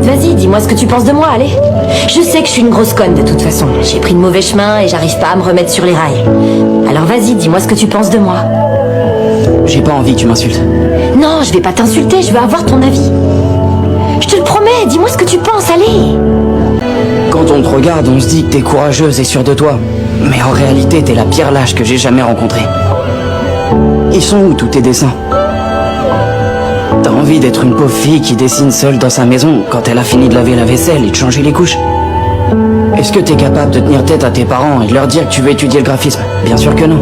Écoute, vas-y, dis-moi ce que tu penses de moi, allez. Je sais que je suis une grosse conne de toute façon. J'ai pris le mauvais chemin et j'arrive pas à me remettre sur les rails. Alors vas-y, dis-moi ce que tu penses de moi. J'ai pas envie que tu m'insultes. Non, je vais pas t'insulter, je veux avoir ton avis. Je te le promets, dis-moi ce que tu penses, allez. Quand on te regarde, on se dit que t'es courageuse et sûre de toi. Mais en réalité, t'es la pire lâche que j'ai jamais rencontrée. Ils sont où tous tes dessins? T'as envie d'être une pauvre fille qui dessine seule dans sa maison quand elle a fini de laver la vaisselle et de changer les couches? Est-ce que t'es capable de tenir tête à tes parents et de leur dire que tu veux étudier le graphisme? Bien sûr que non.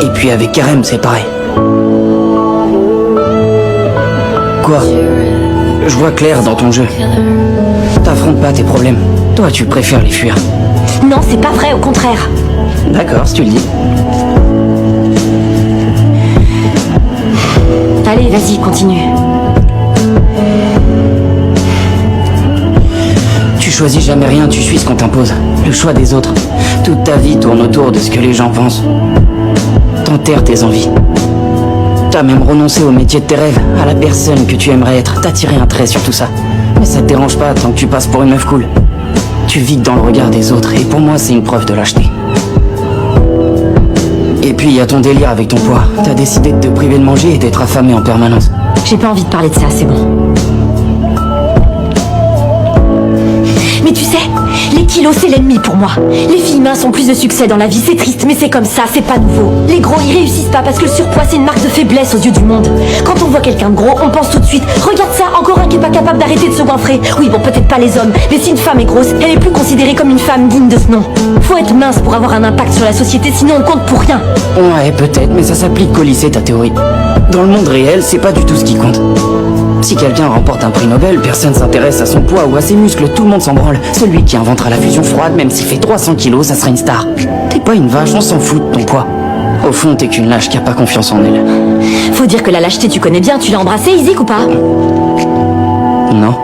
Et puis avec Karem, c'est pareil. Quoi? Je vois clair dans ton jeu. T'affrontes pas tes problèmes. Toi, tu préfères les fuir. Non, c'est pas vrai, au contraire. D'accord, si tu le dis. Allez, vas-y, continue. Tu choisis jamais rien, tu suis ce qu'on t'impose. Le choix des autres. Toute ta vie tourne autour de ce que les gens pensent. T'enterres tes envies. T'as même renoncé au métier de tes rêves, à la personne que tu aimerais être. T'as tiré un trait sur tout ça. Mais ça te dérange pas tant que tu passes pour une meuf cool. Tu vis dans le regard des autres et pour moi c'est une preuve de lâcheté. Et puis il y a ton délire avec ton poids. T'as décidé de te priver de manger et d'être affamé en permanence. J'ai pas envie de parler de ça, c'est bon. Mais tu sais, les kilos c'est l'ennemi pour moi. Les filles minces ont plus de succès dans la vie, c'est triste, mais c'est comme ça, c'est pas nouveau. Les gros ils réussissent pas parce que le surpoids c'est une marque de faiblesse aux yeux du monde. Quand on voit quelqu'un de gros, on pense tout de suite, regarde ça, encore un qui est pas capable d'arrêter de se goinfrer. Oui bon, peut-être pas les hommes, mais si une femme est grosse, elle est plus considérée comme une femme digne de ce nom. Faut être mince pour avoir un impact sur la société, sinon on compte pour rien. Ouais, peut-être, mais ça s'applique qu'au lycée ta théorie. Dans le monde réel, c'est pas du tout ce qui compte. Si quelqu'un remporte un prix Nobel, personne s'intéresse à son poids ou à ses muscles, tout le monde s'en branle. Celui qui inventera la fusion froide, même s'il fait 300 kilos, ça sera une star. T'es pas une vache, on s'en fout de ton poids. Au fond, t'es qu'une lâche qui a pas confiance en elle. Faut dire que la lâcheté tu connais bien, tu l'as embrassée, Izzy ou pas? Non.